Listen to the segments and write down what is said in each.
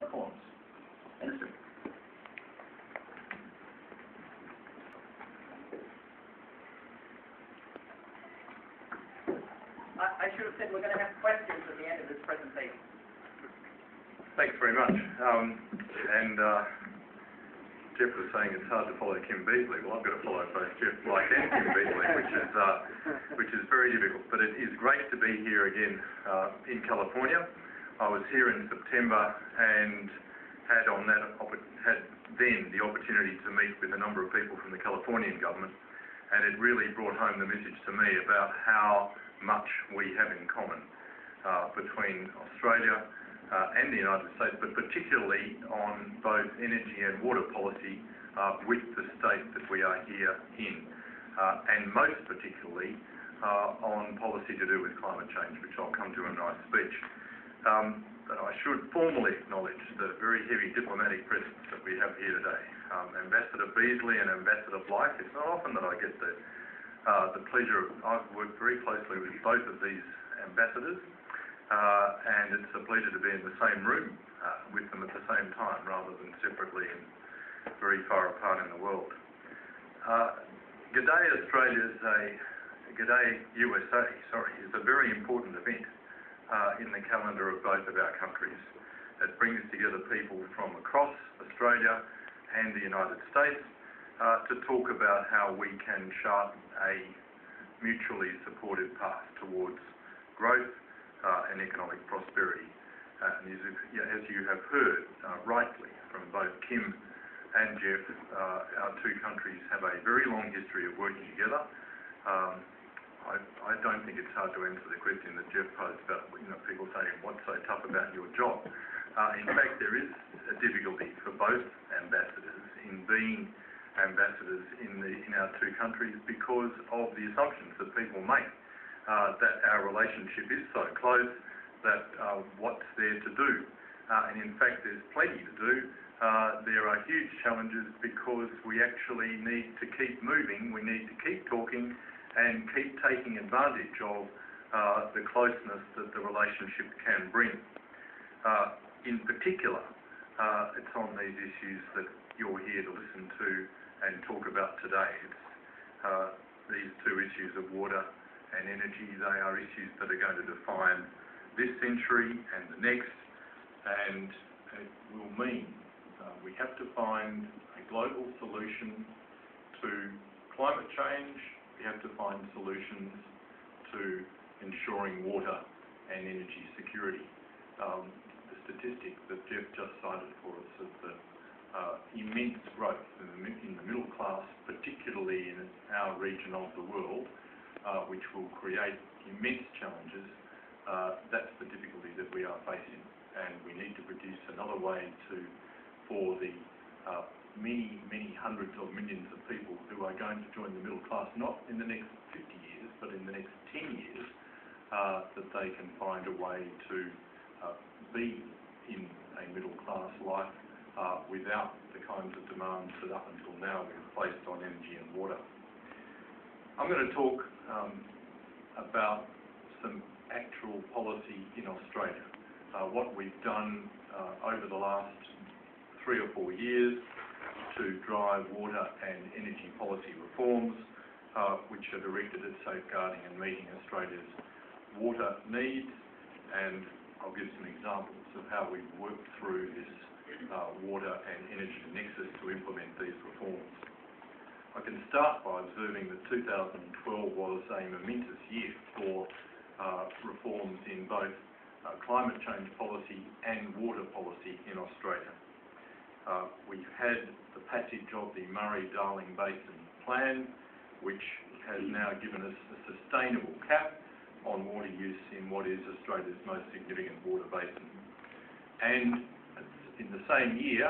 reforms. Minister. I should have said we're going to have questions at the end of this presentation. Thanks very much. Jeff was saying it's hard to follow Kim Beazley. Well, I've got to follow both Jeff Blight and Kim Beazley, which is very difficult. But it is great to be here again in California. I was here in September and had then the opportunity to meet with a number of people from the Californian government, and it really brought home the message to me about how much we have in common between Australia and the United States, but particularly on both energy and water policy with the state that we are here in, and most particularly on policy to do with climate change, which I'll come to in a nice speech. But I should formally acknowledge the very heavy diplomatic presence that we have here today. Ambassador Beazley and Ambassador Blight. It's not often that I get the pleasure of, I've worked very closely with both of these ambassadors, and it's a pleasure to be in the same room with them at the same time rather than separately and very far apart in the world. G'day Australia G'day USA, is a very important event in the calendar of both of our countries. It brings together people from across Australia and the United States to talk about how we can chart a mutually supportive path towards growth and economic prosperity. And as you have heard rightly from both Kim and Jeff, our two countries have a very long history of working together. I don't think it's hard to answer the question that Jeff posed about people saying what's so tough about your job. In fact, there is a difficulty for both ambassadors in being ambassadors in our two countries because of the assumptions that people make. That our relationship is so close that what's there to do? And in fact, there's plenty to do. There are huge challenges because we actually need to keep moving, we need to keep talking and keep taking advantage of the closeness that the relationship can bring. In particular, it's on these issues that you're here to listen to and talk about today. It's these two issues of water and energy. They are issues that are going to define this century and the next, and it will mean we have to find a global solution to climate change. We have to find solutions to ensuring water and energy security. The statistic that Jeff just cited for us of the immense growth in the middle class, particularly in our region of the world, which will create immense challenges, that's the difficulty that we are facing. And we need to produce another way for the many hundreds of millions of people who are going to join the middle class, not in the next 50 years, but in the next 10 years, that they can find a way to be in a middle class life without the kinds of demands that up until now we've placed on energy and water. I'm going to talk about some actual policy in Australia, what we've done over the last 3 or 4 years to drive water and energy policy reforms, which are directed at safeguarding and meeting Australia's water needs, and I'll give some examples of how we've worked through this water and energy nexus to implement these reforms. I can start by observing that 2012 was a momentous year for reforms in both climate change policy and water policy in Australia. We've had the passage of the Murray-Darling Basin Plan, which has now given us a sustainable cap on water use in what is Australia's most significant water basin. And in the same year,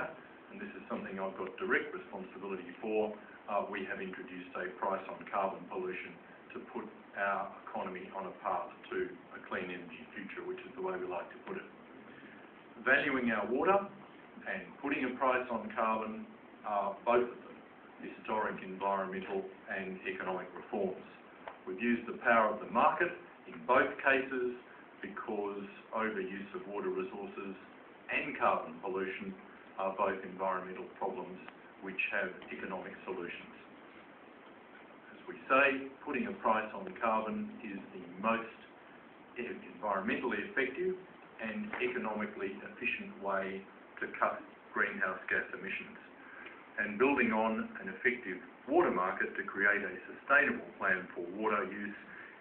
and this is something I've got direct responsibility for, we have introduced a price on carbon pollution to put our economy on a path to a clean energy future, which is the way we like to put it. Valuing our water and putting a price on carbon are both of them historic environmental and economic reforms. We've used the power of the market in both cases because overuse of water resources and carbon pollution are both environmental problems which have economic solutions. As we say, putting a price on carbon is the most environmentally effective and economically efficient way to cut greenhouse gas emissions. And building on an effective water market to create a sustainable plan for water use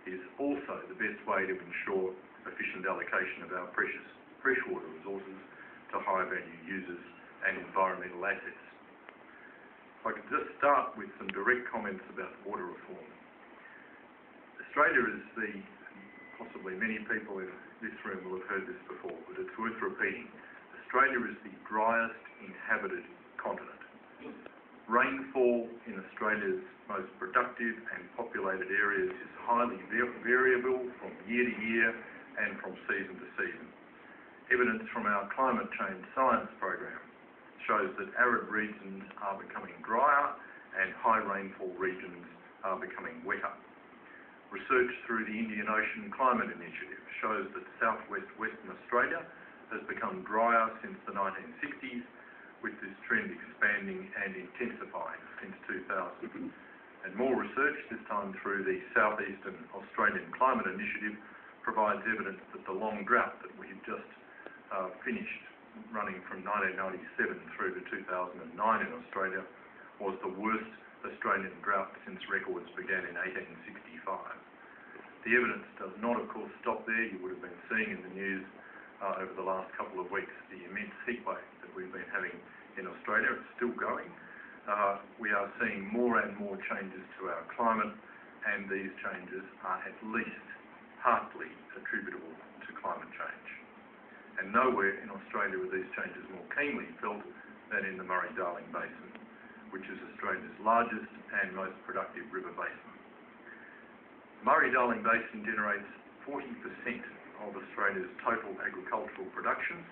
is also the best way to ensure efficient allocation of our precious freshwater resources to high-value users and environmental assets. If I could just start with some direct comments about water reform. Australia is possibly many people in this room will have heard this before, but it's worth repeating. Australia is the driest inhabited continent. Rainfall in Australia's most productive and populated areas is highly variable from year to year and from season to season. Evidence from our climate change science program shows that arid regions are becoming drier and high rainfall regions are becoming wetter. Research through the Indian Ocean Climate Initiative shows that southwest Western Australia has become drier since the 1960s, with this trend expanding and intensifying since 2000. And more research, this time through the Southeastern Australian Climate Initiative, provides evidence that the long drought that we've just finished running from 1997 through to 2009 in Australia was the worst Australian drought since records began in 1865. The evidence does not, of course, stop there. You would have been seeing in the news over the last couple of weeks the immense heatwave that we've been having in Australia. It's still going. We are seeing more and more changes to our climate, and these changes are at least partly attributable to climate change. And nowhere in Australia are these changes more keenly felt than in the Murray-Darling Basin, which is Australia's largest and most productive river basin. The Murray-Darling Basin generates 40% of Australia's total agricultural production.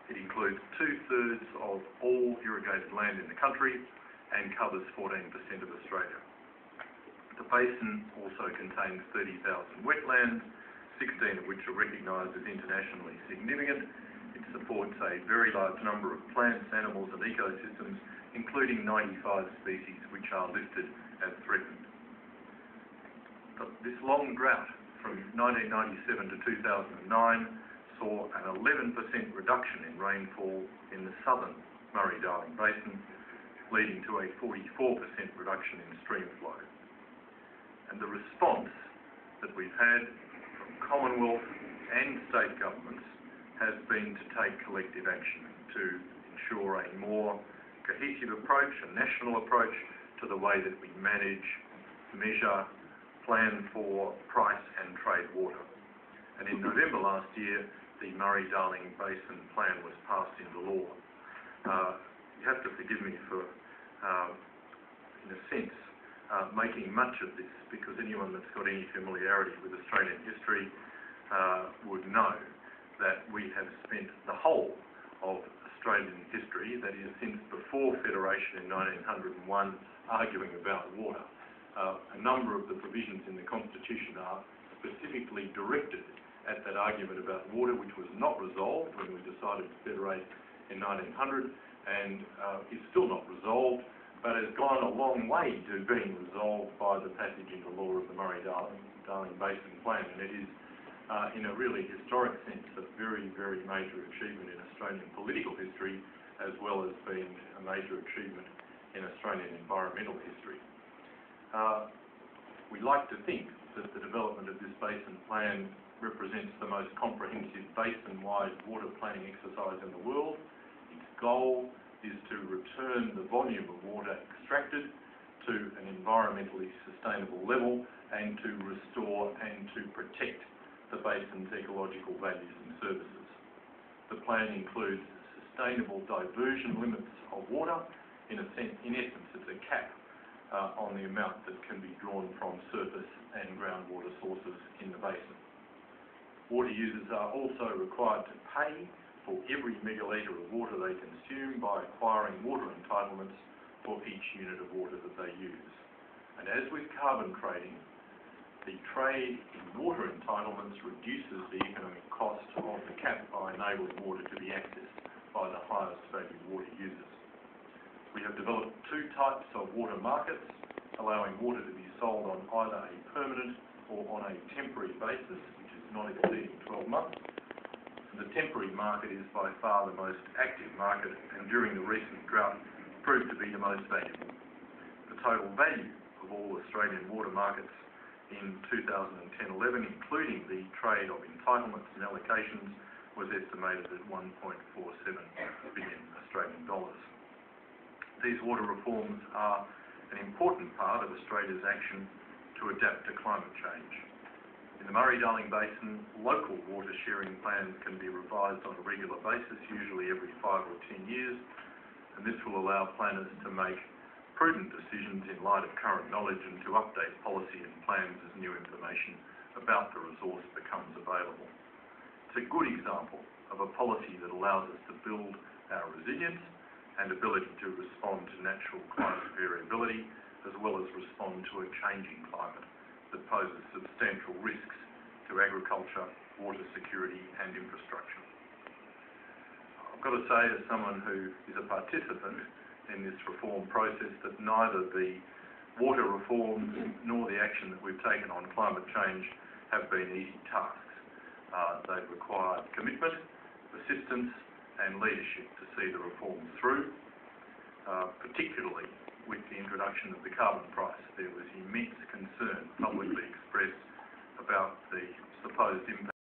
It includes 2/3 of all irrigated land in the country and covers 14% of Australia. The basin also contains 30,000 wetlands, 16 of which are recognised as internationally significant. It supports a very large number of plants, animals and ecosystems, including 95 species which are listed as threatened. But this long drought from 1997 to 2009 saw an 11% reduction in rainfall in the southern Murray-Darling Basin, leading to a 44% reduction in stream flow. And the response that we've had from Commonwealth and state governments has been to take collective action to ensure a more cohesive approach, a national approach to the way that we manage, measure, plan for, price and trade water. And in November last year, the Murray-Darling Basin Plan was passed into law. You have to forgive me for, in a sense, making much of this, because anyone that's got any familiarity with Australian history would know that we have spent the whole of Australian history, that is since before Federation in 1901, arguing about water. A number of the provisions in the Constitution are specifically directed at that argument about water, which was not resolved when we decided to federate in 1900, and is still not resolved, but has gone a long way to being resolved by the passage into law of the Murray-Darling Basin Plan. And it is, in a really historic sense, a very, very major achievement in Australian political history, as well as being a major achievement in Australian environmental history. We like to think that the development of this basin plan represents the most comprehensive basin-wide water planning exercise in the world. Its goal is to return the volume of water extracted to an environmentally sustainable level and to restore and to protect the basin's ecological values and services. The plan includes sustainable diversion limits of water. In essence, it's a cap on the amount that can be drawn from surface and groundwater sources in the basin. Water users are also required to pay for every megalitre of water they consume by acquiring water entitlements for each unit of water that they use. And as with carbon trading, the trade in water entitlements reduces the economic cost of the cap by enabling water to be accessed developed two types of water markets, allowing water to be sold on either a permanent or on a temporary basis, which is not exceeding 12 months. The temporary market is by far the most active market, and during the recent drought proved to be the most valuable. The total value of all Australian water markets in 2010-11, including the trade of entitlements and allocations, was estimated at 1.47 billion Australian dollars. These water reforms are an important part of Australia's action to adapt to climate change. In the Murray-Darling Basin, local water sharing plans can be revised on a regular basis, usually every 5 or 10 years, and this will allow planners to make prudent decisions in light of current knowledge and to update policy and plans as new information about the resource becomes available. It's a good example of a policy that allows us to build our resilience and ability to respond to natural climate variability, as well as respond to a changing climate that poses substantial risks to agriculture, water security and infrastructure. I've got to say, as someone who is a participant in this reform process, that neither the water reforms nor the action that we've taken on climate change have been easy tasks. They've required commitment, persistence and leadership to see the reforms through, particularly with the introduction of the carbon price. There was immense concern publicly expressed about the supposed impact